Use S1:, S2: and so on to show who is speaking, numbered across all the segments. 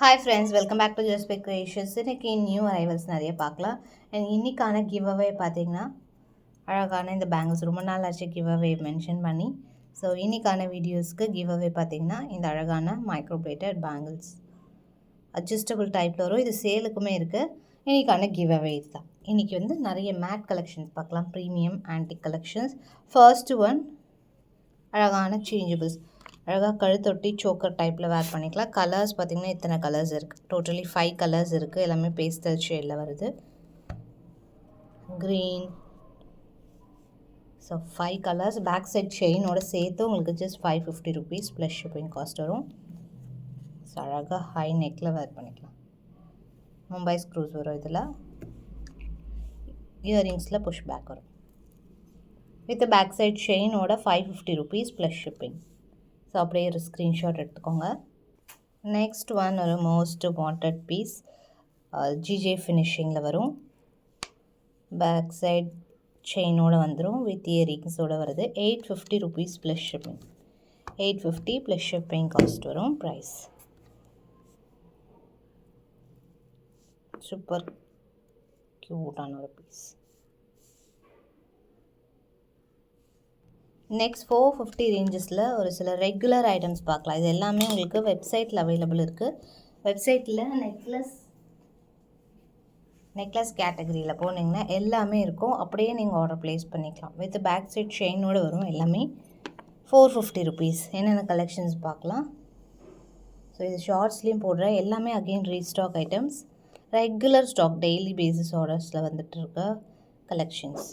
S1: Hi friends, welcome back to just creations. இன்றைக்கி new arrivals நிறைய பார்க்கலாம். அண்ட் இன்றைக்கான கிவ் அவே பார்த்தீங்கன்னா அழகான இந்த பேங்கிள்ஸ் ரொம்ப நாள் ஆச்சு கிவ் அவே மென்ஷன் பண்ணி. ஸோ இன்றைக்கான வீடியோஸ்க்கு கிவ் அவே பார்த்திங்கன்னா இந்த அழகான மைக்ரோப்ளேட்டட் பேங்கிள்ஸ் அட்ஜஸ்டபிள் டைப்பில் வரும். இது சேலுக்குமே இருக்குது. இன்றைக்கான கிவ் அவே இதுதான். இன்றைக்கி நிறைய மேட் கலெக்ஷன்ஸ் பார்க்கலாம், premium antique collections. First one அழகான சேஞ்சபிள்ஸ், அழகாக கழுத்தொட்டி சோக்கர் டைப்பில் வேர் பண்ணிக்கலாம். கலர்ஸ் பார்த்திங்கன்னா இத்தனை கலர்ஸ் இருக்குது. டோட்டலி 5 கலர்ஸ் இருக்குது. எல்லாமே பேஸ்டல் ஷேடில் வருது. Green. So 5 colours. Back side செயினோட சேர்த்து உங்களுக்கு just 550 rupees plus shipping cost வரும். ஸோ அழகாக ஹை நெக்கில் வேர் பண்ணிக்கலாம். மும்பை ஸ்க்ரூஸ் வரும். இதில் இயரிங்ஸில் புஷ் பேக் வரும். வித் பேக் சைட் செயினோட 550 rupees ப்ளஸ் ஷிப்பிங். ஸோ அப்படியே ஒரு ஸ்க்ரீன்ஷாட் எடுத்துக்கோங்க. நெக்ஸ்ட் ஒன் ஒரு மோஸ்ட் வாண்டட் பீஸ், ஜிஜே ஃபினிஷிங்கில் வரும். பேக் சைட் செயினோடு வந்துடும். வித் இயரிங்ஸோடு வருது. 850 rupees plus shipping. 850 plus shipping cost வரும். ப்ரைஸ் சூப்பர் க்யூட்டான ஒரு பீஸ். நெக்ஸ்ட் 450 ரேஞ்சஸில் ஒரு சில ரெகுலர் ஐட்டம்ஸ் பார்க்கலாம். இது எல்லாமே உங்களுக்கு வெப்சைட்டில் அவைலபிள் இருக்குது. வெப்சைட்டில் நெக்லஸ் கேட்டகரியில் போனீங்கன்னா எல்லாமே இருக்கும். அப்படியே நீங்கள் ஆர்டர் ப்ளேஸ் பண்ணிக்கலாம். வித் பேக் சைட் செயினோடு வரும். எல்லாமே 450 rupees. என்னென்ன கலெக்ஷன்ஸ் பார்க்கலாம். ஸோ இது ஷார்ட்ஸ்லேயும் போடுற எல்லாமே again restock items. Regular stock daily basis ஆர்டர்ஸில் வந்துட்டு இருக்க கலெக்ஷன்ஸ்.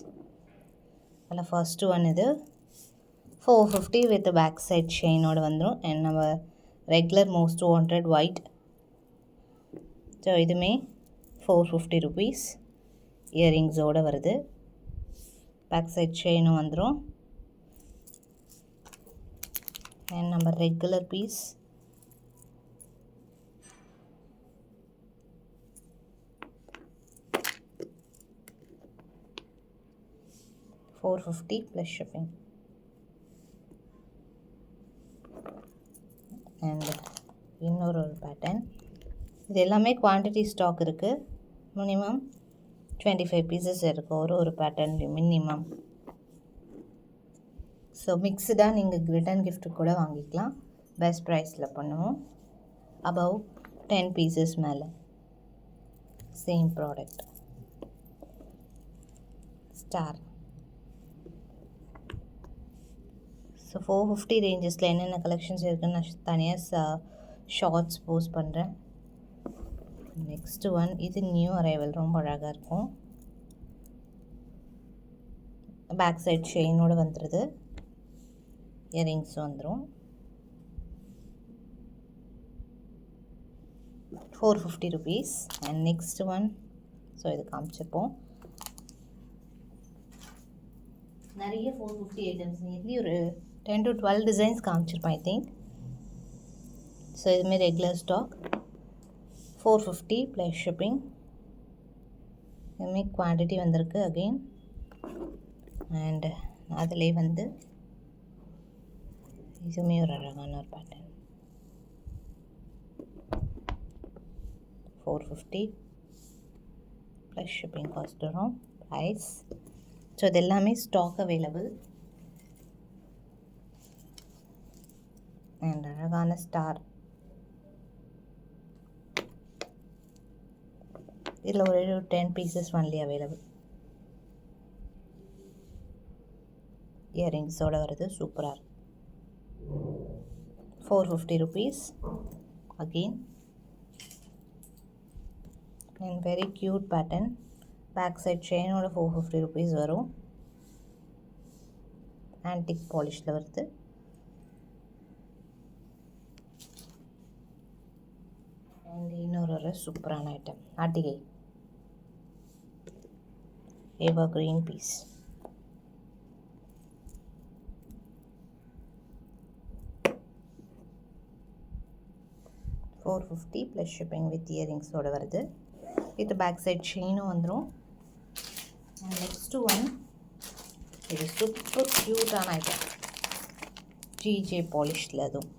S1: அதில் ஃபர்ஸ்ட் ஒன் இது 450 வித் பேக் சைட் செயினோடு வந்துடும். அண்ட் நம்ம regular most wanted white. So இதுவுமே 450 rupees. இயரிங்ஸோடு வருது. பேக் சைட் செயினும் வந்துடும். அண்ட் நம்ம regular piece $450 plus shipping. And இன்னொரு பேட்டர்ன். இது எல்லாமே குவான்டிட்டி ஸ்டாக் இருக்குது. மினிமம் 25 pieces இருக்குது ஒரு பேட்டர்ன்லேயும் மினிமம். ஸோ மிக்ஸ்டாக நீங்கள் ரிட்டன் கிஃப்ட் கூட வாங்கிக்கலாம். பெஸ்ட் ப்ரைஸில் பண்ணுவோம். அபவ் 10 pieces மேலே சேம் ப்ராடக்ட். ஸ்டார். ஸோ 450 ரேஞ்சஸில் என்னென்ன கலெக்ஷன்ஸ் இருக்குதுன்னு நான் தனியாக ஷார்ட்ஸ் போஸ்ட் பண்ணுறேன். நெக்ஸ்ட்டு ஒன் இது நியூ அரைவல், ரொம்ப அழகாக இருக்கும். பேக் சைட் செயினோடு வந்துடுது. இயரிங்ஸ் வந்துடும். 450 rupees. And next one, so இது காமிச்சிருப்போம். நிறைய 450 ஐட்டம்ஸ் நியர்லி ஒரு 10 to 12 டிசைன்ஸ் காமிச்சிருப்பேன் ஐ திங்க். ஸோ இதுமாரி ரெகுலர் ஸ்டாக் 450 ப்ளஸ் ஷிப்பிங். இதுமாரி குவான்டிட்டி வந்திருக்கு அகெயின். அண்ட் அதிலே இதுவுமே ஒரு அழகான ஒரு பேட்டர்ன். 450 ப்ளஸ் ஷிப்பிங் காஸ்ட் வரும். ப்ரைஸ். ஸோ இது எல்லாமே ஸ்டாக் அவைலபிள். அண்ட் அழகான ஸ்டார். இதில் ஒரு 10 pieces ஒன்லி அவைலபிள். இயரிங்ஸோடு வருது. சூப்பராக இருக்குது. 450 rupees அகெயின். And very cute pattern. Back side செயினோட 450 rupees வரும். ஆன்டிக் பாலிஷில் வருது. அண்ட் இன்னொரு சூப்பரான ஐட்டம் அட்டிகை ever green piece. $450 plus shipping with இயரிங்ஸோடு வருது. வித் பேக் சைட் செயினும் வந்துடும். அண்ட் நெக்ஸ்ட்டு ஒன் இது சூப்பர் க்யூட்டான ஐட்டம். ஜிஜே பாலிஷில் அதுவும்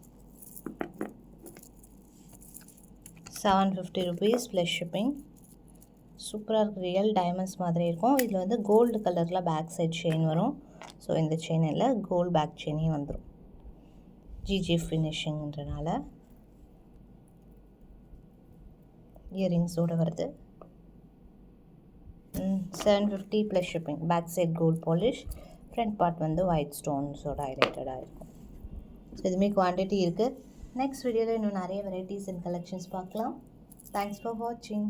S1: 750 rupees ப்ளஸ் ஷிப்பிங். சூப்பராக இருக்குது. ரியல் டைமண்ட்ஸ் மாதிரி இருக்கும். இதில் வந்து கோல்டு கலரில் பேக் சைட் செயின் வரும். ஸோ இந்த செயின் இல்லை, கோல்டு பேக் செயினே வந்துடும். ஜிஜி ஃபினிஷிங்கிறனால இயரிங்ஸோடு வருது. 750 plus shipping. Back side gold polish, front part வந்து ஒயிட் ஸ்டோன்ஸோட ஹைலைட்டடாக இருக்கும். ஸோ இதுவுமே குவான்டிட்டி இருக்குது. நெக்ஸ்ட் வீடியோவில் இன்னும் நிறைய வெரைட்டிஸ் அண்ட் கலெக்ஷன்ஸ் பார்க்கலாம். தேங்க்ஸ் ஃபார் வாட்சிங்.